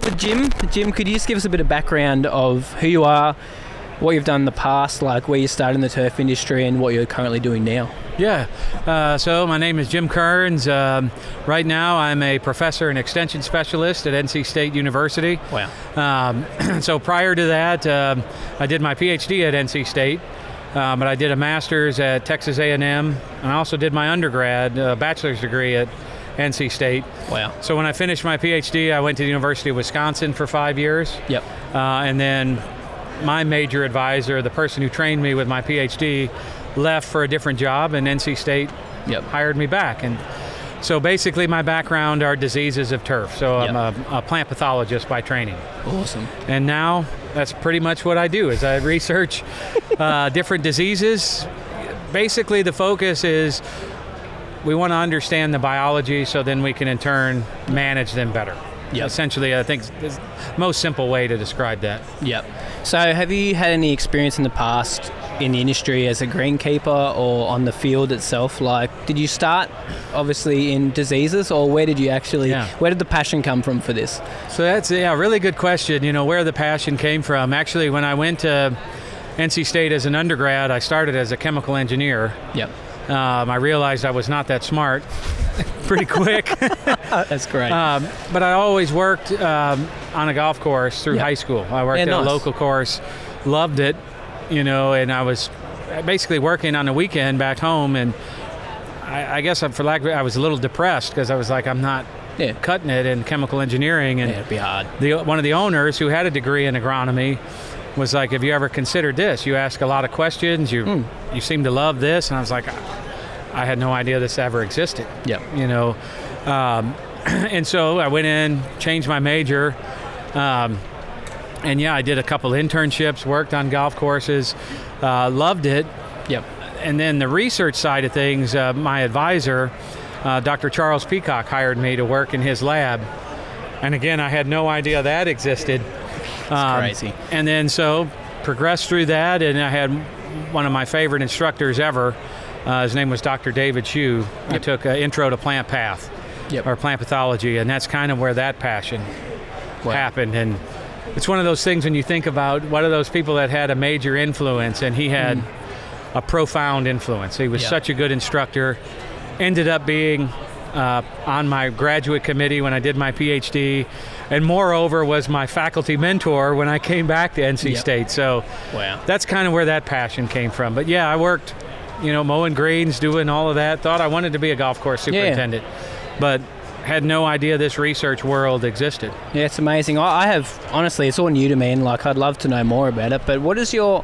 So Jim, could you just give us a bit of background of who you are, what you've done in the past, like where you started in the turf industry and what you're currently doing now? Yeah, so my name is Jim Kerns. Right now I'm a professor and extension specialist at NC State University. Wow. So prior to that, I did my PhD at NC State, but I did a master's at Texas A&M, and I also did my undergrad bachelor's degree at NC State. Wow. So when I finished my PhD, I went to the University of Wisconsin for 5 years. Yep. And then my major advisor, the person who trained me with my PhD, left for a different job, and NC State hired me back. And so basically my background are diseases of turf. So I'm a plant pathologist by training. Awesome. And now that's pretty much what I do, is I research different diseases. Basically the focus is we want to understand the biology so then we can in turn manage them better. Yep. Essentially, I think is the most simple way to describe that. Yep. So have you had any experience in the past in the industry as a greenkeeper or on the field itself? Like, did you start obviously in diseases, or where did you actually, where did the passion come from for this? So that's a really good question, where the passion came from. Actually, when I went to NC State as an undergrad, I started as a chemical engineer. Yep. I realized I was not that smart pretty quick. That's great. But I always worked on a golf course through high school. I worked at a local course, loved it, and I was basically working on the weekend back home, and I guess I was a little depressed because I was like, I'm not cutting it in chemical engineering. And it'd be hard. One of the owners who had a degree in agronomy was like, have you ever considered this? You ask a lot of questions, you seem to love this. And I was like, I had no idea this ever existed. Yep. And so I went in, changed my major, and I did a couple internships, worked on golf courses, loved it. Yep. And then the research side of things, my advisor, Dr. Charles Peacock, hired me to work in his lab. And again, I had no idea that existed. That's crazy. And then so progressed through that, and I had one of my favorite instructors ever. His name was Dr. David Shue. Yep. I took Intro to Plant Path, or plant pathology, and that's kind of where that passion happened. And it's one of those things when you think about what are those people that had a major influence, and he had a profound influence. He was such a good instructor. Ended up being on my graduate committee when I did my PhD, and moreover was my faculty mentor when I came back to NC State. So that's kind of where that passion came from. But I worked, mowing greens, doing all of that. Thought I wanted to be a golf course superintendent, but had no idea this research world existed. Yeah, it's amazing. I have, honestly, it's all new to me, and I'd love to know more about it. But what does your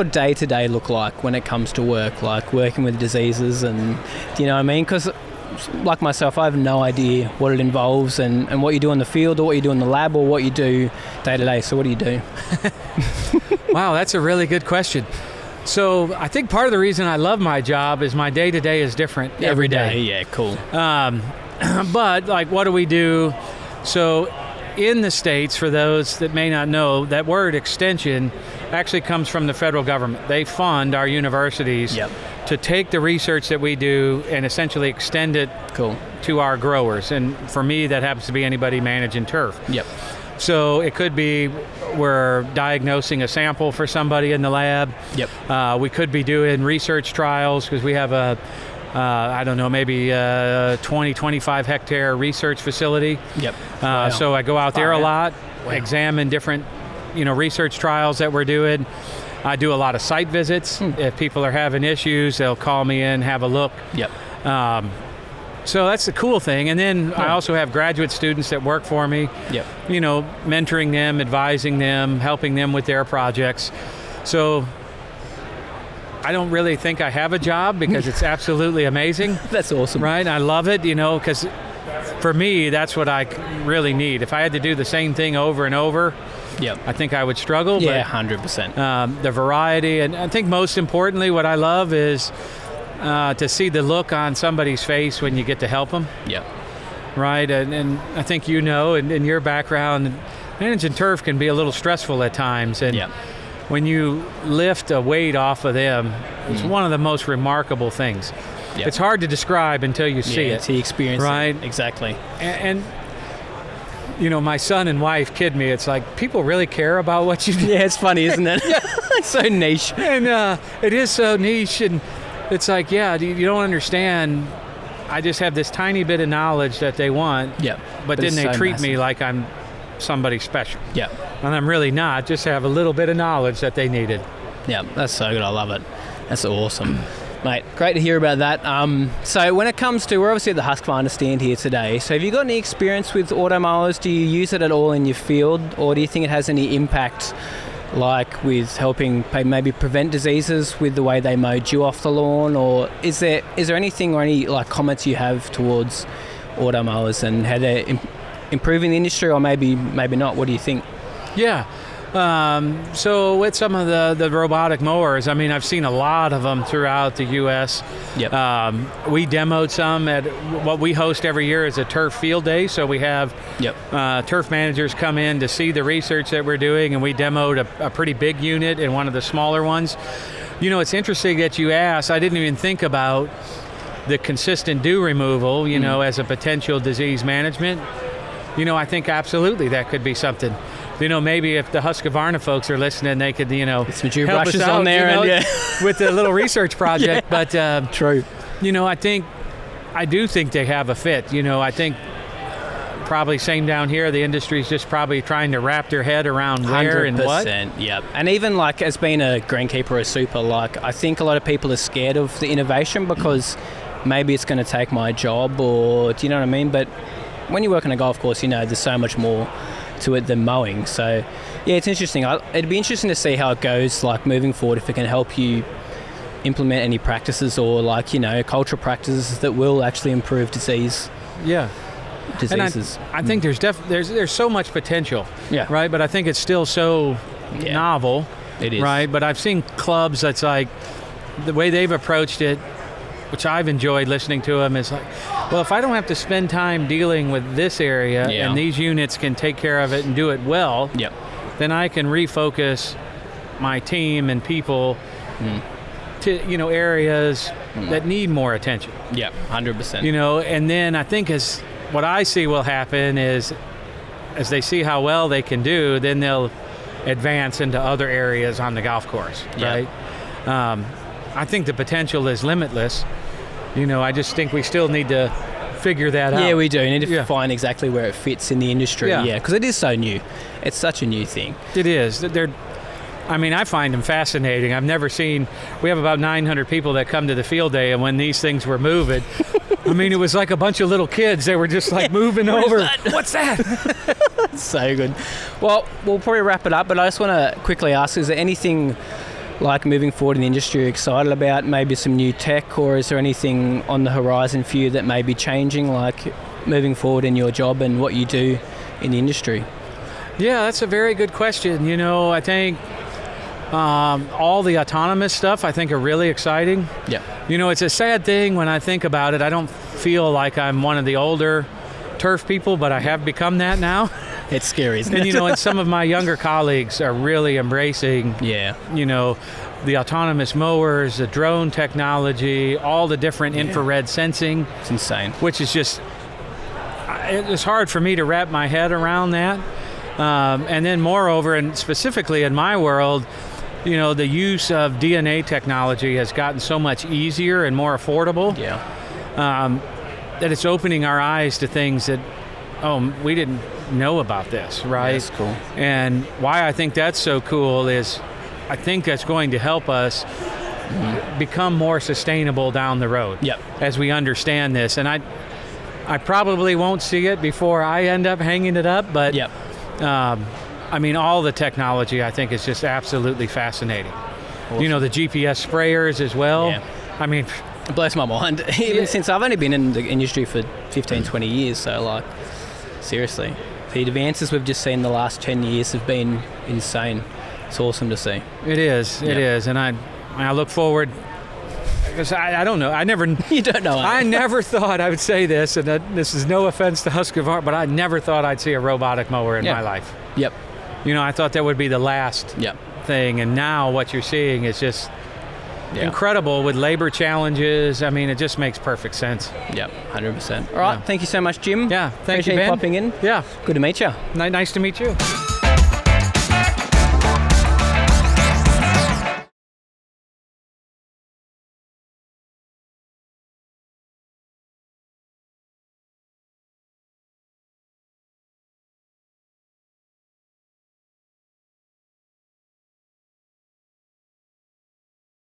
day-to-day look like when it comes to work, like working with diseases, and do you know what I mean? Because like myself, I have no idea what it involves and what you do in the field or what you do in the lab or what you do day to day. So what do you do? Wow, that's a really good question. So I think part of the reason I love my job is my day to day is different every day. Yeah, cool. But like, what do we do? So in the States, for those that may not know, that word extension actually comes from the federal government. They fund our universities to take the research that we do and essentially extend it to our growers. And for me, that happens to be anybody managing turf. Yep. So it could be we're diagnosing a sample for somebody in the lab. Yep. We could be doing research trials because we have maybe a 20, 25 hectare research facility. Yep. So I go out there a lot, examine different research trials that we're doing. I do a lot of site visits. If people are having issues, they'll call me in, have a look. Yep. So that's the cool thing. And then I also have graduate students that work for me. Yep. Mentoring them, advising them, helping them with their projects. So I don't really think I have a job because it's absolutely amazing. That's awesome. Right? I love it, because for me, that's what I really need. If I had to do the same thing over and over, I think I would struggle. Yeah, 100%. The variety, and I think most importantly, what I love is to see the look on somebody's face when you get to help them. Yeah. Right, and I think in your background, managing turf can be a little stressful at times, and when you lift a weight off of them, it's one of the most remarkable things. Yep. It's hard to describe until you see it. Until you experience it. Exactly. And my son and wife kid me. It's like, people really care about what you do. Yeah, it's funny, isn't it? It's so niche. And it is so niche. And it's like, yeah, you don't understand. I just have this tiny bit of knowledge that they want. Yeah. But then they treat me like I'm somebody special. Yeah. And I'm really not. Just have a little bit of knowledge that they needed. Yeah, that's so good. I love it. That's awesome. Mate, great to hear about that. So when it comes to, we're obviously at the Husqvarna stand here today. So have you got any experience with automowers? Do you use it at all in your field? Or do you think it has any impact, like with helping maybe prevent diseases with the way they mow dew off the lawn? Or is there anything or any like comments you have towards automowers and how they're improving the industry, or maybe not? What do you think? Yeah. So with some of the robotic mowers, I mean, I've seen a lot of them throughout the U.S. Yep. We demoed some at what we host every year is a turf field day. So we have turf managers come in to see the research that we're doing, and we demoed a pretty big unit and one of the smaller ones. It's interesting that you asked. I didn't even think about the consistent dew removal, as a potential disease management. I think absolutely that could be something. Maybe if the Husqvarna folks are listening, they could, get some dew help brushes us out, on there, with the little research project. Yeah. But true. I do think they have a fit. I think probably same down here. The industry's just probably trying to wrap their head around where and what. 100%. Yeah. And even like as being a greenkeeper or a super, like I think a lot of people are scared of the innovation because maybe it's going to take my job, or do you know what I mean? But when you work on a golf course, there's so much more to it than mowing. So yeah, it's interesting. It'd be interesting to see how it goes, like moving forward, if it can help you implement any practices or like cultural practices that will actually improve diseases. And I think there's so much potential. Yeah. Right. But I think it's still so novel. It is. Right. But I've seen clubs that's like the way they've approached it, which I've enjoyed listening to them, is like, well, if I don't have to spend time dealing with this area and these units can take care of it and do it well, then I can refocus my team and people to, areas that need more attention. Yeah, 100%. And then I think what I see will happen is as they see how well they can do, then they'll advance into other areas on the golf course, right? I think the potential is limitless. I just think we still need to figure that out. Yeah, we do. We need to find exactly where it fits in the industry. Yeah, because it is so new. It's such a new thing. It is. I find them fascinating. I've never seen. We have about 900 people that come to the field day, and when these things were moving, it was like a bunch of little kids. They were just like moving over. What's that? So good. Well, we'll probably wrap it up, but I just want to quickly ask, is there anything like moving forward in the industry you're excited about, maybe some new tech, or is there anything on the horizon for you that may be changing, like moving forward in your job and what you do in the industry? Yeah, that's a very good question. I think all the autonomous stuff I think are really exciting. Yeah. It's a sad thing when I think about it. I don't feel like I'm one of the older turf people, but I have become that now. It's scary, isn't it? And some of my younger colleagues are really embracing the autonomous mowers, the drone technology, all the different infrared sensing. It's insane. Which is just, it's hard for me to wrap my head around that. And then moreover, and specifically in my world, the use of DNA technology has gotten so much easier and more affordable. Yeah. That it's opening our eyes to things that, we didn't know about this, right? That's cool. And why I think that's so cool is I think that's going to help us become more sustainable down the road as we understand this. And I probably won't see it before I end up hanging it up, but all the technology I think is just absolutely fascinating. Awesome. The GPS sprayers as well. Yeah. It blows my mind. Even since I've only been in the industry for 15, 20 years, so seriously. The advances we've just seen the last 10 years have been insane. It's awesome to see. It is. It is. And I look forward, because I don't know. You don't know. I never thought I would say this, and this is no offense to Husqvarna, but I never thought I'd see a robotic mower in my life. Yep. I thought that would be the last thing, and now what you're seeing is just incredible with labor challenges. I mean, it just makes perfect sense. Yep, 100%. All right, thank you so much, Jim. Yeah, thank Appreciate you, Ben. popping in. Yeah. Good to meet you. Nice to meet you.